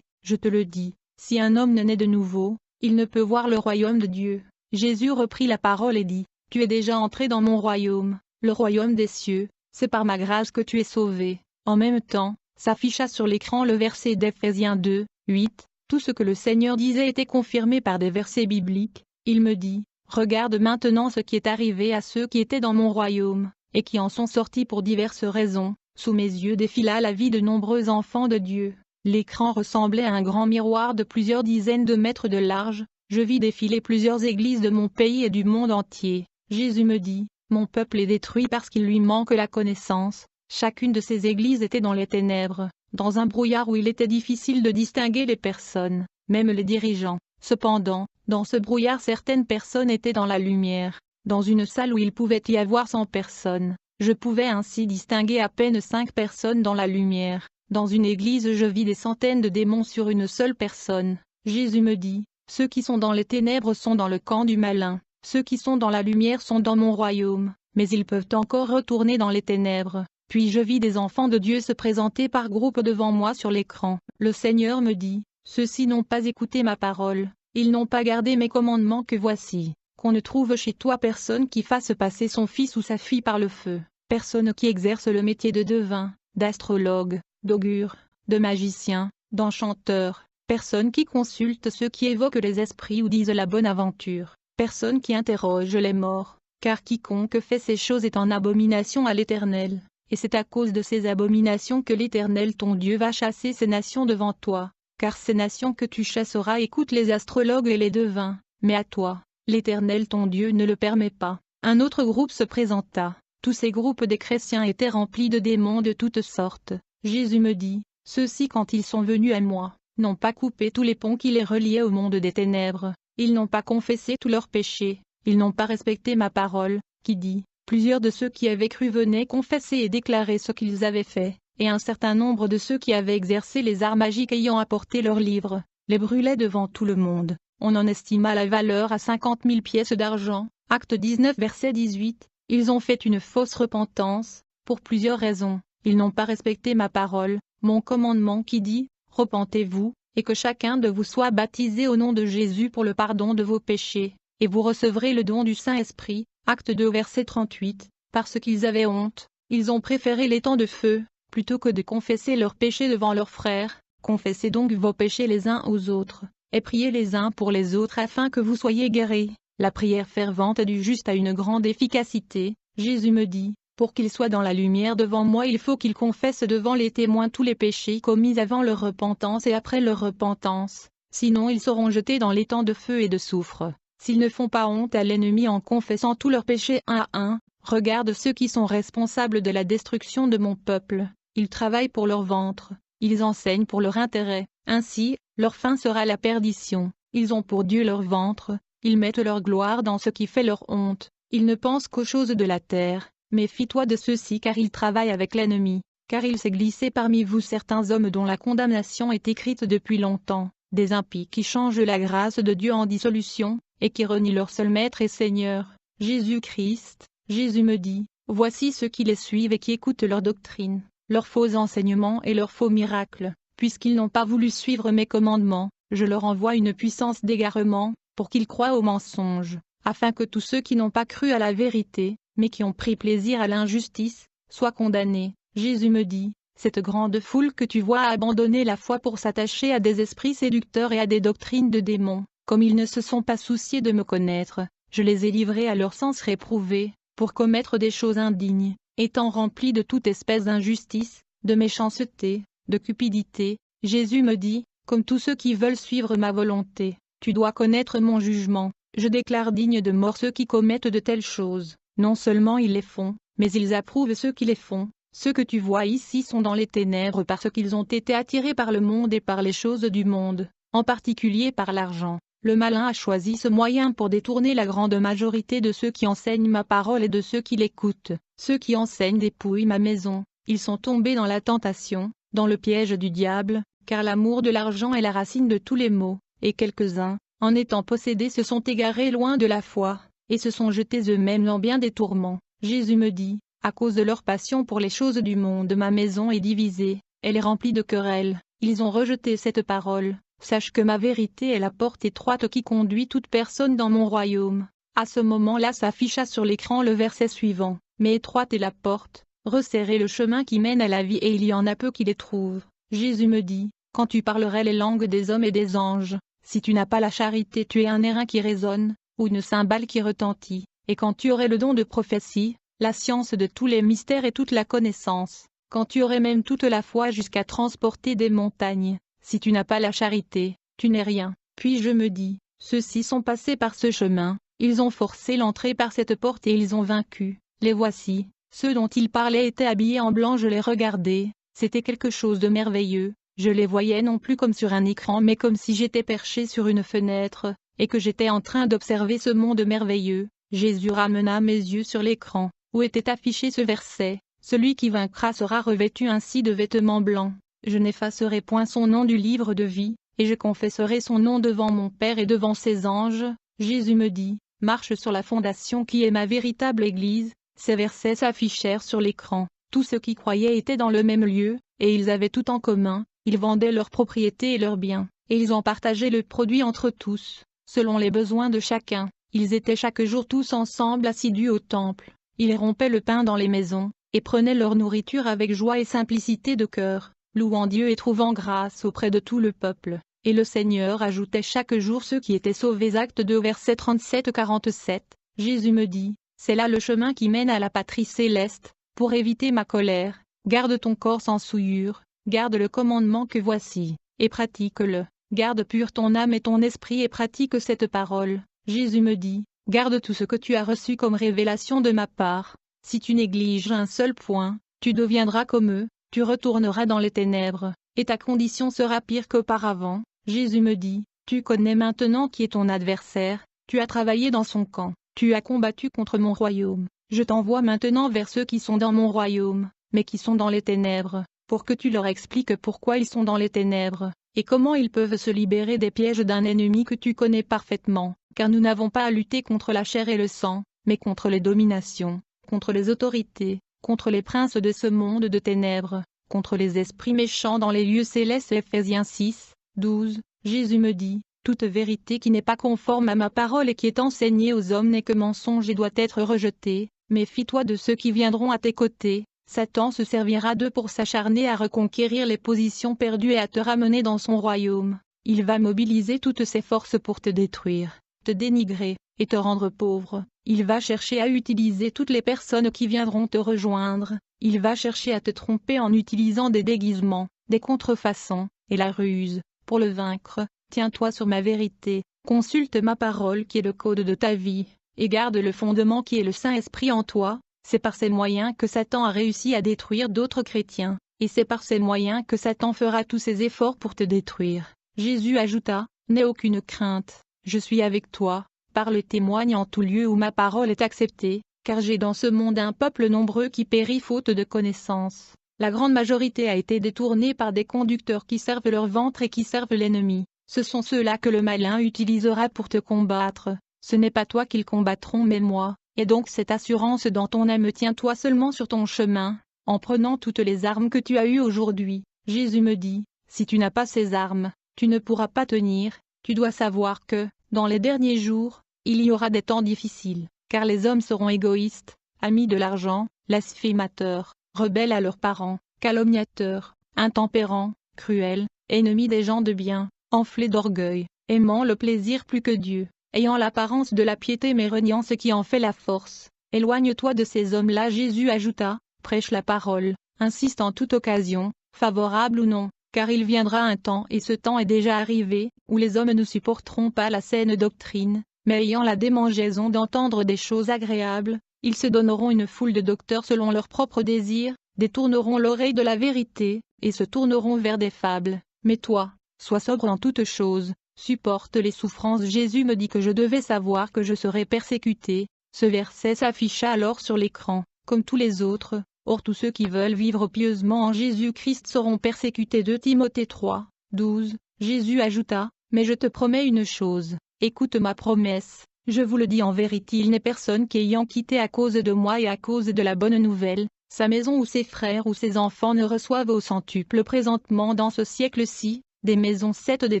je te le dis, si un homme ne naît de nouveau, il ne peut voir le royaume de Dieu. Jésus reprit la parole et dit, « Tu es déjà entré dans mon royaume, le royaume des cieux, c'est par ma grâce que tu es sauvé. » En même temps, s'afficha sur l'écran le verset d'Éphésiens 2, 8. Tout ce que le Seigneur disait était confirmé par des versets bibliques. Il me dit, « Regarde maintenant ce qui est arrivé à ceux qui étaient dans mon royaume. et qui en sont sortis pour diverses raisons. Sous mes yeux défila la vie de nombreux enfants de Dieu. L'écran ressemblait à un grand miroir de plusieurs dizaines de mètres de large. Je vis défiler plusieurs églises de mon pays et du monde entier. Jésus me dit, mon peuple est détruit parce qu'il lui manque la connaissance. Chacune de ces églises était dans les ténèbres, dans un brouillard où il était difficile de distinguer les personnes, même les dirigeants. Cependant, dans ce brouillard certaines personnes étaient dans la lumière. Dans une salle où il pouvait y avoir 100 personnes, je pouvais ainsi distinguer à peine 5 personnes dans la lumière. Dans une église je vis des centaines de démons sur une seule personne. Jésus me dit, ceux qui sont dans les ténèbres sont dans le camp du malin, ceux qui sont dans la lumière sont dans mon royaume, mais ils peuvent encore retourner dans les ténèbres. Puis je vis des enfants de Dieu se présenter par groupe devant moi sur l'écran. Le Seigneur me dit, ceux-ci n'ont pas écouté ma parole, ils n'ont pas gardé mes commandements que voici, qu'on ne trouve chez toi personne qui fasse passer son fils ou sa fille par le feu, personne qui exerce le métier de devin, d'astrologue, d'augure, de magicien, d'enchanteur, personne qui consulte ceux qui évoquent les esprits ou disent la bonne aventure, personne qui interroge les morts, car quiconque fait ces choses est en abomination à l'Éternel. Et c'est à cause de ces abominations que l'Éternel ton Dieu va chasser ces nations devant toi, car ces nations que tu chasseras écoutent les astrologues et les devins, mais à toi, l'Éternel ton Dieu ne le permet pas. Un autre groupe se présenta. Tous ces groupes des chrétiens étaient remplis de démons de toutes sortes. Jésus me dit, ceux-ci quand ils sont venus à moi, n'ont pas coupé tous les ponts qui les reliaient au monde des ténèbres, ils n'ont pas confessé tous leurs péchés, ils n'ont pas respecté ma parole, qui dit, plusieurs de ceux qui avaient cru venaient confesser et déclarer ce qu'ils avaient fait, et un certain nombre de ceux qui avaient exercé les arts magiques ayant apporté leurs livres, les brûlaient devant tout le monde. On en estima la valeur à 50 000 pièces d'argent. Acte 19 verset 18. Ils ont fait une fausse repentance, pour plusieurs raisons. Ils n'ont pas respecté ma parole, mon commandement qui dit, repentez-vous, et que chacun de vous soit baptisé au nom de Jésus pour le pardon de vos péchés, et vous recevrez le don du Saint-Esprit. Acte 2 verset 38, parce qu'ils avaient honte, ils ont préféré les temps de feu, plutôt que de confesser leurs péchés devant leurs frères. Confessez donc vos péchés les uns aux autres, et priez les uns pour les autres afin que vous soyez guéris. La prière fervente du juste a une grande efficacité. Jésus me dit, pour qu'ils soient dans la lumière devant moi il faut qu'ils confessent devant les témoins tous les péchés commis avant leur repentance et après leur repentance, sinon ils seront jetés dans les temps de feu et de soufre. S'ils ne font pas honte à l'ennemi en confessant tous leurs péchés un à un, regarde ceux qui sont responsables de la destruction de mon peuple, ils travaillent pour leur ventre, ils enseignent pour leur intérêt, ainsi, leur fin sera la perdition, ils ont pour Dieu leur ventre, ils mettent leur gloire dans ce qui fait leur honte, ils ne pensent qu'aux choses de la terre, méfie-toi de ceux-ci car ils travaillent avec l'ennemi, car il s'est glissé parmi vous certains hommes dont la condamnation est écrite depuis longtemps, des impies qui changent la grâce de Dieu en dissolution, et qui renient leur seul Maître et Seigneur, Jésus-Christ. Jésus me dit, voici ceux qui les suivent et qui écoutent leur doctrine, leurs faux enseignements et leurs faux miracles, puisqu'ils n'ont pas voulu suivre mes commandements, je leur envoie une puissance d'égarement, pour qu'ils croient aux mensonges, afin que tous ceux qui n'ont pas cru à la vérité, mais qui ont pris plaisir à l'injustice, soient condamnés. Jésus me dit, cette grande foule que tu vois a abandonné la foi pour s'attacher à des esprits séducteurs et à des doctrines de démons. Comme ils ne se sont pas souciés de me connaître, je les ai livrés à leur sens réprouvé, pour commettre des choses indignes, étant remplis de toute espèce d'injustice, de méchanceté, de cupidité. Jésus me dit, comme tous ceux qui veulent suivre ma volonté, tu dois connaître mon jugement, je déclare dignes de mort ceux qui commettent de telles choses, non seulement ils les font, mais ils approuvent ceux qui les font. Ceux que tu vois ici sont dans les ténèbres parce qu'ils ont été attirés par le monde et par les choses du monde, en particulier par l'argent. Le malin a choisi ce moyen pour détourner la grande majorité de ceux qui enseignent ma parole et de ceux qui l'écoutent. Ceux qui enseignent dépouillent ma maison, ils sont tombés dans la tentation, dans le piège du diable, car l'amour de l'argent est la racine de tous les maux, et quelques-uns, en étant possédés se sont égarés loin de la foi, et se sont jetés eux-mêmes dans bien des tourments. Jésus me dit, à cause de leur passion pour les choses du monde ma maison est divisée, elle est remplie de querelles, ils ont rejeté cette parole. Sache que ma vérité est la porte étroite qui conduit toute personne dans mon royaume. À ce moment-là s'afficha sur l'écran le verset suivant. Mais étroite est la porte, resserrez le chemin qui mène à la vie et il y en a peu qui les trouvent. Jésus me dit, quand tu parlerais les langues des hommes et des anges, si tu n'as pas la charité tu es un airain qui résonne, ou une cymbale qui retentit, et quand tu aurais le don de prophétie, la science de tous les mystères et toute la connaissance, quand tu aurais même toute la foi jusqu'à transporter des montagnes, si tu n'as pas la charité, tu n'es rien. Puis je me dis, ceux-ci sont passés par ce chemin, ils ont forcé l'entrée par cette porte et ils ont vaincu, les voici, ceux dont ils parlaient étaient habillés en blanc, je les regardais, c'était quelque chose de merveilleux, je les voyais non plus comme sur un écran mais comme si j'étais perché sur une fenêtre, et que j'étais en train d'observer ce monde merveilleux. Jésus ramena mes yeux sur l'écran, où était affiché ce verset, « Celui qui vaincra sera revêtu ainsi de vêtements blancs. Je n'effacerai point son nom du livre de vie, et je confesserai son nom devant mon Père et devant ses anges. » Jésus me dit, « Marche sur la fondation qui est ma véritable Église. » Ces versets s'affichèrent sur l'écran. Tous ceux qui croyaient étaient dans le même lieu, et ils avaient tout en commun, ils vendaient leurs propriétés et leurs biens, et ils en partageaient le produit entre tous, selon les besoins de chacun. Ils étaient chaque jour tous ensemble assidus au temple, ils rompaient le pain dans les maisons, et prenaient leur nourriture avec joie et simplicité de cœur, louant Dieu et trouvant grâce auprès de tout le peuple. Et le Seigneur ajoutait chaque jour ceux qui étaient sauvés. Actes 2 verset 37-47. Jésus me dit, c'est là le chemin qui mène à la patrie céleste. Pour éviter ma colère, garde ton corps sans souillure, garde le commandement que voici, et pratique-le. Garde pur ton âme et ton esprit et pratique cette parole. Jésus me dit, garde tout ce que tu as reçu comme révélation de ma part. Si tu négliges un seul point, tu deviendras comme eux, tu retourneras dans les ténèbres, et ta condition sera pire qu'auparavant. Jésus me dit, tu connais maintenant qui est ton adversaire, tu as travaillé dans son camp, tu as combattu contre mon royaume. Je t'envoie maintenant vers ceux qui sont dans mon royaume, mais qui sont dans les ténèbres, pour que tu leur expliques pourquoi ils sont dans les ténèbres, et comment ils peuvent se libérer des pièges d'un ennemi que tu connais parfaitement, car nous n'avons pas à lutter contre la chair et le sang, mais contre les dominations, contre les autorités, contre les princes de ce monde de ténèbres, contre les esprits méchants dans les lieux célestes. Ephésiens 6, 12. Jésus me dit, toute vérité qui n'est pas conforme à ma parole et qui est enseignée aux hommes n'est que mensonge et doit être rejetée. Méfie-toi de ceux qui viendront à tes côtés. Satan se servira d'eux pour s'acharner à reconquérir les positions perdues et à te ramener dans son royaume. Il va mobiliser toutes ses forces pour te détruire, te dénigrer, et te rendre pauvre. Il va chercher à utiliser toutes les personnes qui viendront te rejoindre. Il va chercher à te tromper en utilisant des déguisements, des contrefaçons, et la ruse. Pour le vaincre, tiens-toi sur ma vérité, consulte ma parole qui est le code de ta vie, et garde le fondement qui est le Saint-Esprit en toi. C'est par ces moyens que Satan a réussi à détruire d'autres chrétiens, et c'est par ces moyens que Satan fera tous ses efforts pour te détruire. Jésus ajouta, n'aie aucune crainte, je suis avec toi, parle et témoigne en tout lieu où ma parole est acceptée, car j'ai dans ce monde un peuple nombreux qui périt faute de connaissance. La grande majorité a été détournée par des conducteurs qui servent leur ventre et qui servent l'ennemi. Ce sont ceux-là que le malin utilisera pour te combattre. Ce n'est pas toi qu'ils combattront mais moi. Et donc cette assurance dans ton âme, tiens-toi seulement sur ton chemin, en prenant toutes les armes que tu as eues aujourd'hui. Jésus me dit, si tu n'as pas ces armes, tu ne pourras pas tenir. Tu dois savoir que, dans les derniers jours, il y aura des temps difficiles, car les hommes seront égoïstes, amis de l'argent, blasphémateurs, rebelles à leurs parents, calomniateurs, intempérants, cruels, ennemis des gens de bien, enflés d'orgueil, aimant le plaisir plus que Dieu, ayant l'apparence de la piété mais reniant ce qui en fait la force. Éloigne-toi de ces hommes-là. Jésus ajouta, prêche la parole, insiste en toute occasion, favorable ou non, car il viendra un temps et ce temps est déjà arrivé, où les hommes ne supporteront pas la saine doctrine, mais ayant la démangeaison d'entendre des choses agréables, ils se donneront une foule de docteurs selon leurs propres désirs, détourneront l'oreille de la vérité, et se tourneront vers des fables. Mais toi, sois sobre en toutes choses, supporte les souffrances. Jésus me dit que je devais savoir que je serais persécuté. Ce verset s'afficha alors sur l'écran, comme tous les autres. Or tous ceux qui veulent vivre pieusement en Jésus-Christ seront persécutés. 2 Timothée 3, 12. Jésus ajouta, mais je te promets une chose, écoute ma promesse. Je vous le dis en vérité, il n'est personne qui ayant quitté à cause de moi et à cause de la bonne nouvelle, sa maison ou ses frères ou ses enfants ne reçoivent au centuple présentement dans ce siècle-ci, des maisons 7 des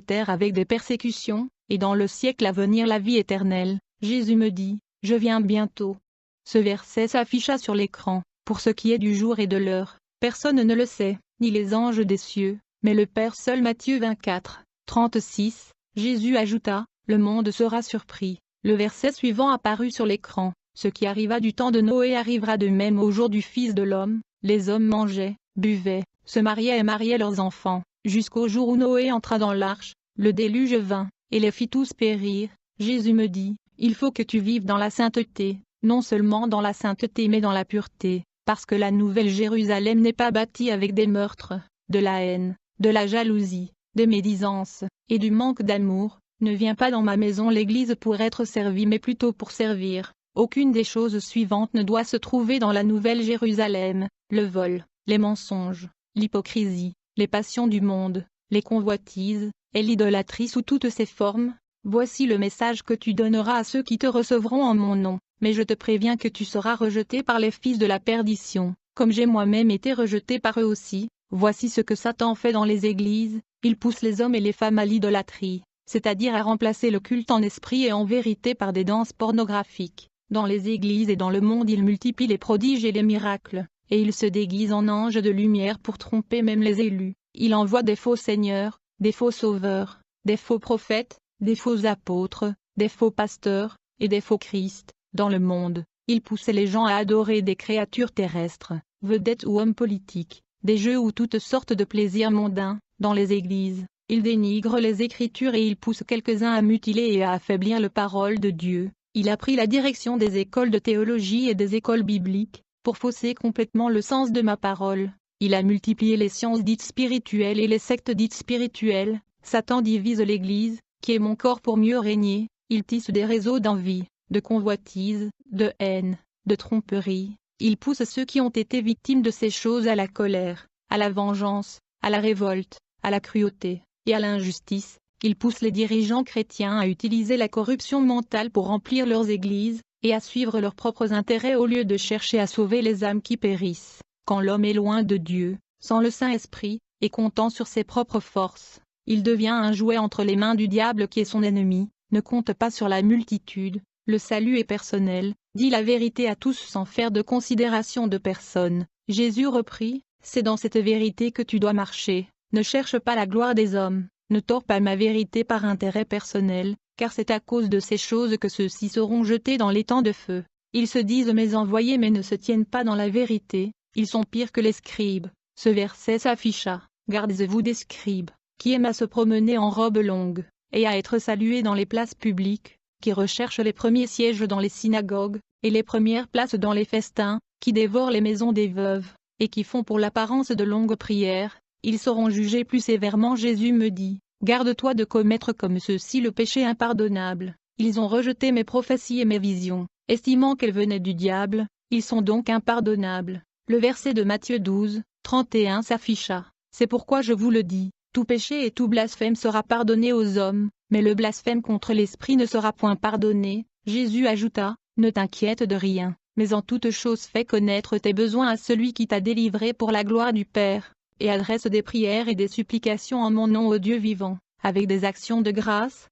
terres avec des persécutions, et dans le siècle à venir la vie éternelle. Jésus me dit, je viens bientôt. Ce verset s'afficha sur l'écran. Pour ce qui est du jour et de l'heure, personne ne le sait, ni les anges des cieux, mais le Père seul. Matthieu 24, 36. Jésus ajouta, le monde sera surpris. Le verset suivant apparut sur l'écran. Ce qui arriva du temps de Noé arrivera de même au jour du Fils de l'homme. Les hommes mangeaient, buvaient, se mariaient et mariaient leurs enfants, jusqu'au jour où Noé entra dans l'arche. Le déluge vint, et les fit tous périr. Jésus me dit, il faut que tu vives dans la sainteté, non seulement dans la sainteté mais dans la pureté, parce que la nouvelle Jérusalem n'est pas bâtie avec des meurtres, de la haine, de la jalousie, des médisances, et du manque d'amour. Ne viens pas dans ma maison l'Église pour être servie mais plutôt pour servir. Aucune des choses suivantes ne doit se trouver dans la nouvelle Jérusalem, le vol, les mensonges, l'hypocrisie, les passions du monde, les convoitises, et l'idolâtrie sous toutes ses formes. Voici le message que tu donneras à ceux qui te recevront en mon nom, mais je te préviens que tu seras rejeté par les fils de la perdition, comme j'ai moi-même été rejeté par eux aussi. Voici ce que Satan fait dans les églises, il pousse les hommes et les femmes à l'idolâtrie, c'est-à-dire à remplacer le culte en esprit et en vérité par des danses pornographiques. Dans les églises et dans le monde il multiplie les prodiges et les miracles, et il se déguise en ange de lumière pour tromper même les élus. Il envoie des faux seigneurs, des faux sauveurs, des faux prophètes, des faux apôtres, des faux pasteurs, et des faux Christ, dans le monde. Il pousse les gens à adorer des créatures terrestres, vedettes ou hommes politiques, des jeux ou toutes sortes de plaisirs mondains. Dans les églises, il dénigre les Écritures et il pousse quelques-uns à mutiler et à affaiblir la parole de Dieu. Il a pris la direction des écoles de théologie et des écoles bibliques, pour fausser complètement le sens de ma parole. Il a multiplié les sciences dites spirituelles et les sectes dites spirituelles. Satan divise l'Église, qui est mon corps pour mieux régner. Il tisse des réseaux d'envie, de convoitise, de haine, de tromperie. Il pousse ceux qui ont été victimes de ces choses à la colère, à la vengeance, à la révolte, à la cruauté, et à l'injustice. Il pousse les dirigeants chrétiens à utiliser la corruption mentale pour remplir leurs églises, et à suivre leurs propres intérêts au lieu de chercher à sauver les âmes qui périssent. Quand l'homme est loin de Dieu, sans le Saint-Esprit, et comptant sur ses propres forces, il devient un jouet entre les mains du diable qui est son ennemi. Ne compte pas sur la multitude, le salut est personnel, dis la vérité à tous sans faire de considération de personne. Jésus reprit, c'est dans cette vérité que tu dois marcher, ne cherche pas la gloire des hommes. Ne tords pas ma vérité par intérêt personnel, car c'est à cause de ces choses que ceux-ci seront jetés dans les temps de feu. Ils se disent mes envoyés mais ne se tiennent pas dans la vérité, ils sont pires que les scribes. Ce verset s'afficha, gardez-vous des scribes, qui aiment à se promener en robe longue, et à être salués dans les places publiques, qui recherchent les premiers sièges dans les synagogues, et les premières places dans les festins, qui dévorent les maisons des veuves, et qui font pour l'apparence de longues prières. Ils seront jugés plus sévèrement. Jésus me dit, garde-toi de commettre comme ceux-ci le péché impardonnable. Ils ont rejeté mes prophéties et mes visions, estimant qu'elles venaient du diable, ils sont donc impardonnables. Le verset de Matthieu 12, 31 s'afficha. C'est pourquoi je vous le dis, tout péché et tout blasphème sera pardonné aux hommes, mais le blasphème contre l'Esprit ne sera point pardonné. Jésus ajouta, ne t'inquiète de rien, mais en toute chose fais connaître tes besoins à celui qui t'a délivré pour la gloire du Père. Et adresse des prières et des supplications en mon nom au Dieu vivant, avec des actions de grâce.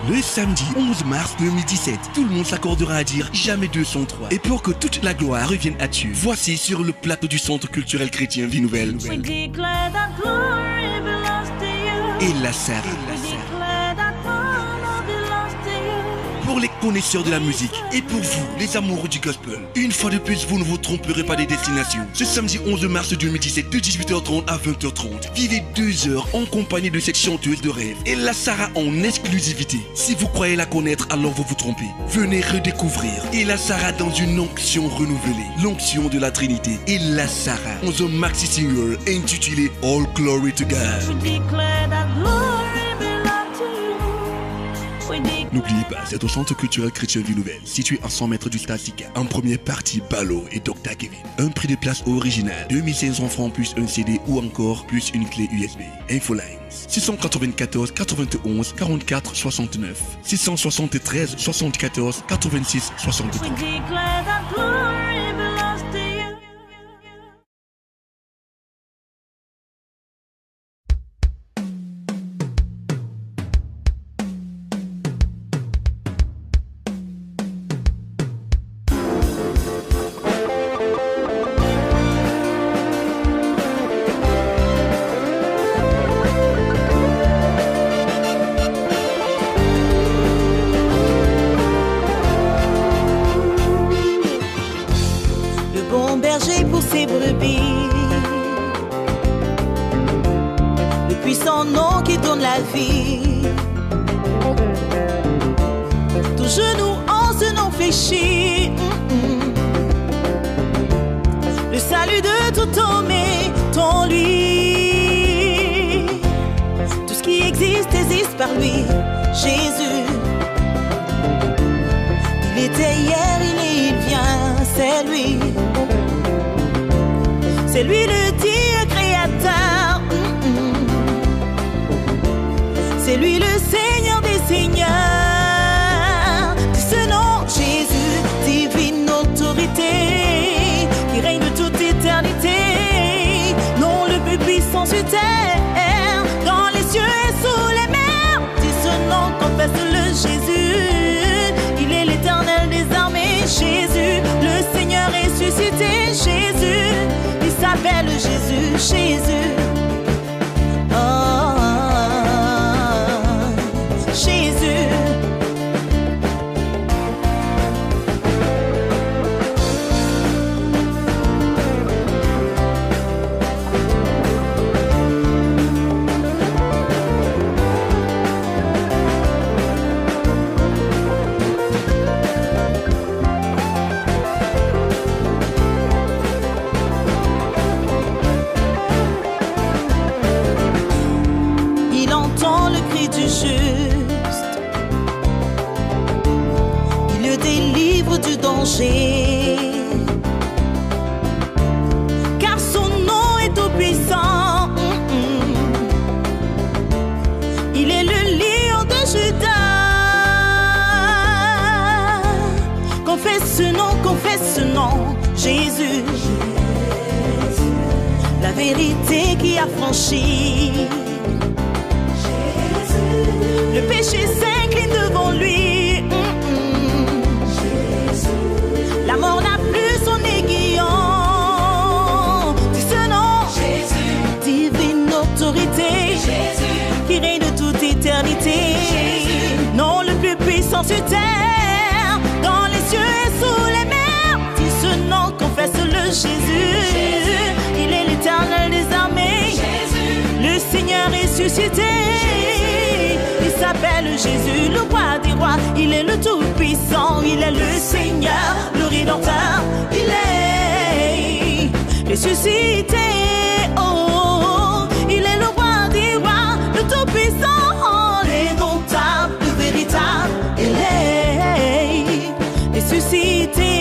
Le samedi 11 mars 2017, tout le monde s'accordera à dire jamais 203. Et pour que toute la gloire revienne à Dieu, voici sur le plateau du Centre culturel chrétien Vie Nouvelle. Et la Sarah. Pour les connaisseurs de la musique et pour vous, les amoureux du gospel, une fois de plus, vous ne vous tromperez pas des destinations. Ce samedi 11 mars 2017, de 18h30 à 20h30, vivez 2 heures en compagnie de cette chanteuse de rêve, et la Sarah en exclusivité. Si vous croyez la connaître, alors vous vous trompez. Venez redécouvrir et la Sarah dans une onction renouvelée, l'onction de la Trinité. Et la Sarah dans un maxi single intitulé All Glory to God. N'oubliez pas, c'est au Centre culturel chrétien Vie Nouvelle, situé à 100 mètres du Stade Sika. En première partie, Balo et Dr Kevin. Un prix de place original, 2500 francs plus un CD ou encore plus une clé USB. Infolines 694 91 44 69 673 74 86 63. ses brebis. Le puissant nom qui donne la vie. Tout genou en ce nom fléchi. Le salut de tout homme est en lui. Tout ce qui existe par lui, Jésus. Il était hier, il est, il vient, c'est lui. C'est lui le Dieu créateur. C'est lui le Seigneur des seigneurs. C'est ce nom, Jésus, divine autorité, qui règne de toute éternité. Non, le plus puissant sur terre, dans les cieux et sous les mers. Dis ce nom, confesse-le, Jésus. Il est l'éternel des armées, Jésus. Le Seigneur ressuscité, Jésus. Il s'appelle Jésus, Jésus. Oh, Jésus. Il le délivre du danger, car son nom est tout puissant. Il est le lion de Juda. Confesse ce nom, Jésus. La vérité qui a franchi. Le péché s'incline devant lui. La mort n'a plus son aiguillon. Dis ce nom, Jésus. Divine autorité, Jésus. Qui règne de toute éternité. Jésus. Non, le plus puissant sur terre, dans les cieux et sous les mers. Dis ce nom, confesse-le, Jésus. Jésus. Il est l'éternel des armées, Jésus. Le Seigneur ressuscité. Il s'appelle Jésus, le roi des rois. Il est le tout-puissant, il est le Seigneur, le Rédempteur. Il est ressuscité. Oh, il est le roi des rois, le tout-puissant, l'indomptable, le véritable. Il est ressuscité.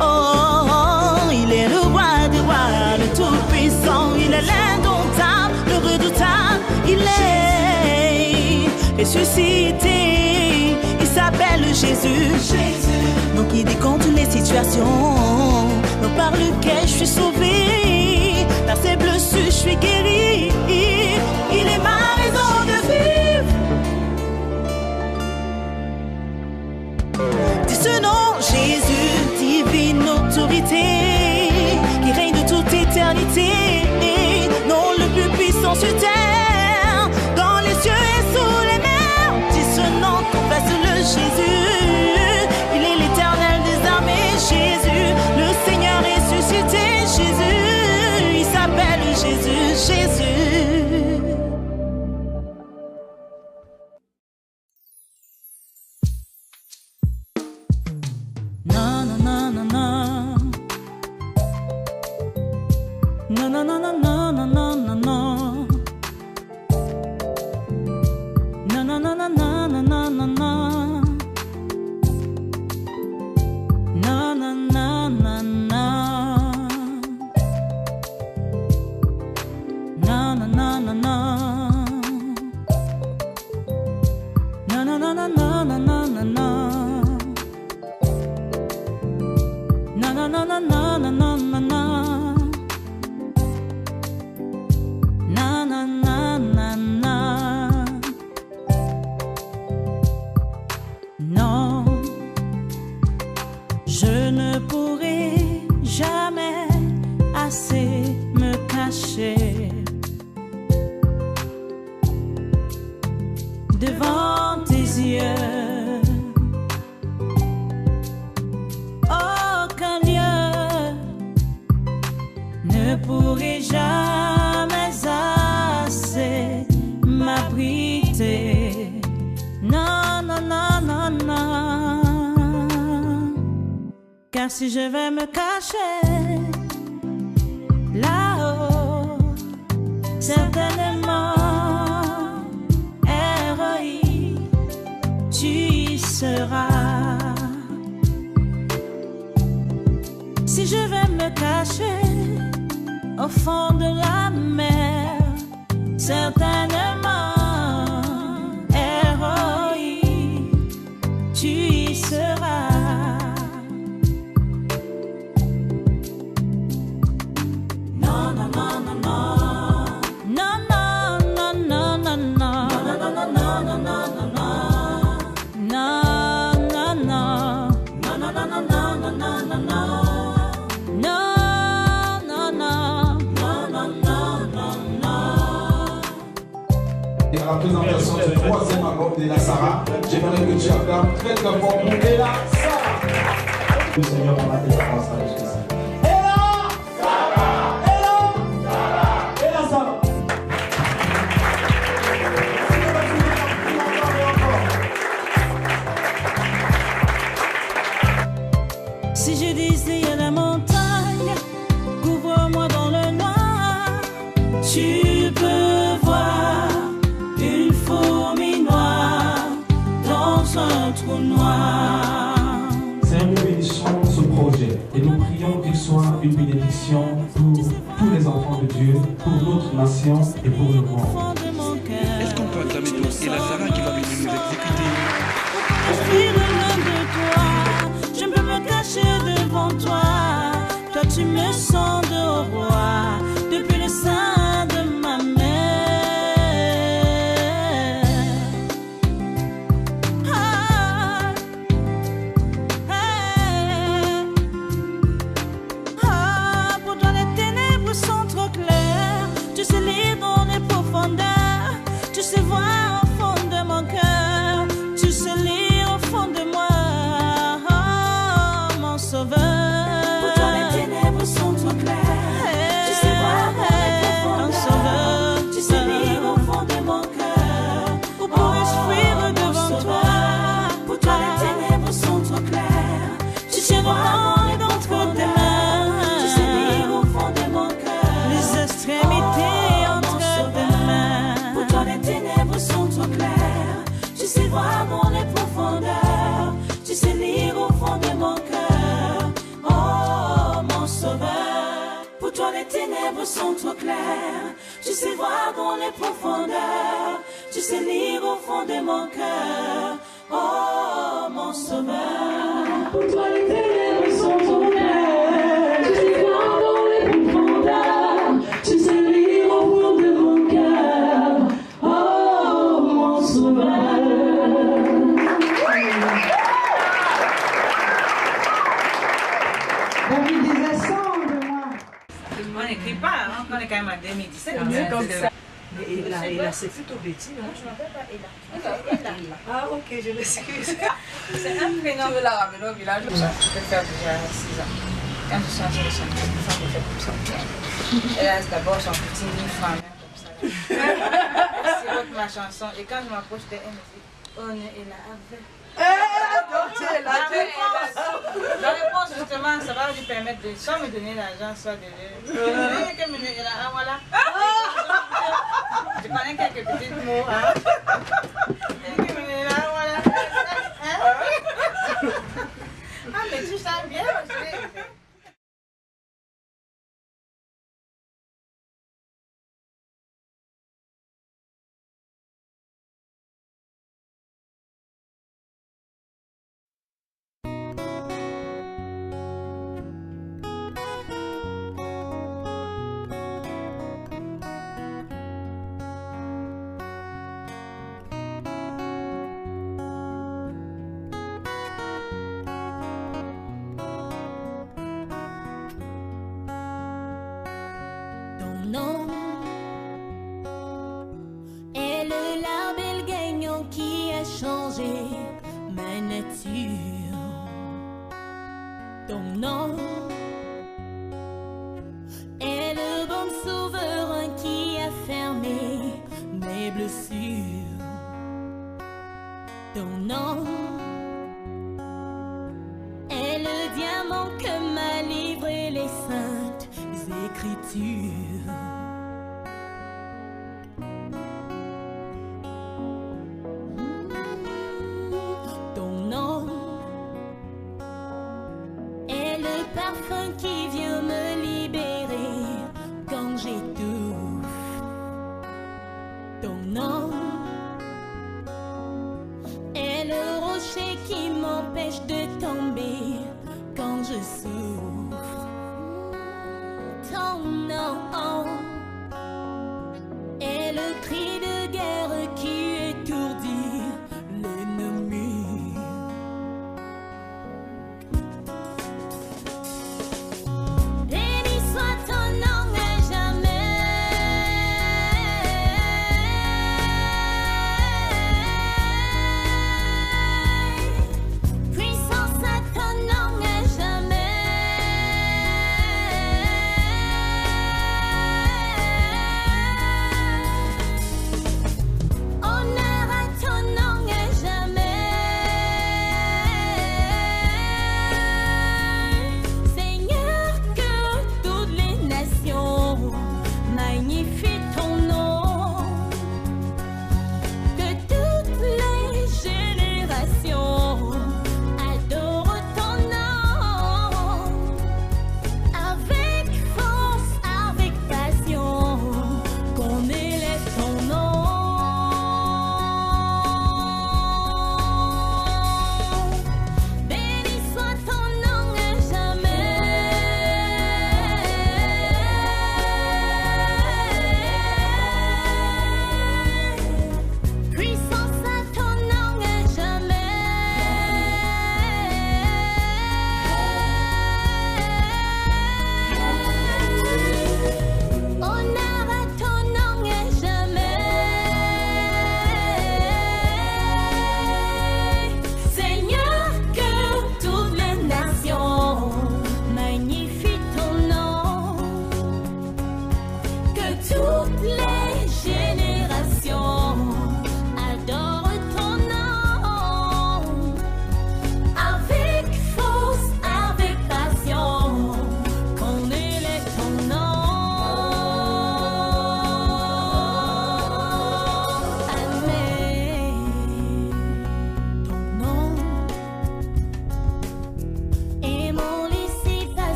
Oh, il est le roi des rois, le tout-puissant. Il est l'indomptable, le redoutable. Il est ressuscité, il s'appelle Jésus. Donc il décompte toutes les situations, donc par lequel je suis sauvé, par ses blessures je suis guéri. Il est ma raison de vivre. Dis ce nom, Jésus, divine autorité, qui règne de toute éternité. Non, le plus puissant sur terre, dans les cieux et sous les mers. Dis ce nom, confesse-le, Jésus. Il est l'éternel des armées, Jésus. Le Seigneur ressuscité, Jésus. Il s'appelle Jésus, Jésus. Non, non, non, non, non. Non, non, non, non, non, non, non, non, non. No, no, no, no, no, no, no, no, no. No, no, no, no, no. No, no, no, no, no. No, no, no, no, no, no, no, no, no. No, no, no, no, no, no, no, no, no. Na na na na na. Non, je ne pourrai jamais assez me cacher devant tes yeux. Aucun lieu Car si je vais me cacher là-haut, certainement, ROI, tu y seras. Si je vais me cacher au fond de la mer, certainement, ROI, tu y seras. Non, non, non, non, non. Non, non, non, non, non, non. Non, non, non, non, non, non, non, non. Non, non, non. Non, non, non, non, non, non, non, non, non. La présentation du troisième album de la Sarah. J'aimerais que tu acclames très très fort pour Ella Sarah. Le Seigneur va mettre la France à jusqu'à ça. Ella Sarah, Ella Sarah, Ella Sarah. Si je disais à la montagne, couvre-moi dans le noir, tu peux voir une fourmi noire dans un trou noir. C'est une bénédiction ce projet et nous prions qu'il soit une bénédiction pour tous les enfants de Dieu, pour notre nation et pour le monde. Est-ce qu'on peut acclamer donc Ella Sarah qui va venir nous exécuter? Je suis loin de toi, je peux me cacher devant toi. Toi tu me sens de roi depuis le sein de ma mère. Pour toi les ténèbres sont trop claires. Tu sais lire dans les profondeurs. Tu sais voir au fond de mon cœur. Tu sais lire au fond de moi, oh, mon sauveur. Pour toi les ténèbres sont trop claires. Tu sais voir dans les profondeurs. Tu sais lire au fond de mon cœur. Où pourrais-je fuir devant toi? Pour toi les ténèbres sont trop claires. Tu sais voir dans tes mains. Tu sais lire au fond de mon cœur. Les extrémités entre tes mains. Pour toi les ténèbres sont trop claires. Tu sais voir dans les profondeurs. Tu sais lire au fond de mon cœur, oh mon sauveur. Pour toi les ténèbres sont trop claires. Tu sais voir dans les profondeurs. Tu sais lire au fond de mon cœur, oh mon sauveur. Pour toi les ténèbres sont trop claires. Tu sais voir dans les profondeurs. Tu sais lire au fond de mon cœur, oh mon sauveur. David disait sans de moi. On n'écrit pas, hein, on est quand même en 2017. Et là, c'est plutôt Betty, non? Je ne m'appelle pas Ella. Ella. Ah, ok, je m'excuse. C'est un prénom. Je veux la ramener au village. Je peux faire déjà 6 ans. Quand je suis en train de chanter, une femme me fait comme ça. Elle a d'abord son petit livre en main comme ça. Elle sirote ma chanson. Et quand je m'approche d'elle, elle me dit, oh, Ella avait. La réponse, justement, ça va lui permettre de, soit me donner l'argent, soit de voilà. Je connais quelques petits mots. Hein. Ah, mais tu sens bien aussi. Non, est le label gagnant qui a changé ma nature. Ton nom est le bon souverain qui a fermé mes blessures. Ton nom est le diamant parfum qui vient me libérer quand j'étouffe. Ton nom est le rocher qui m'empêche de tomber quand je souffre. Ton nom est le cri de guerre qui étourdit l'ennemi.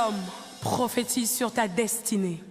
homme, prophétise sur ta destinée.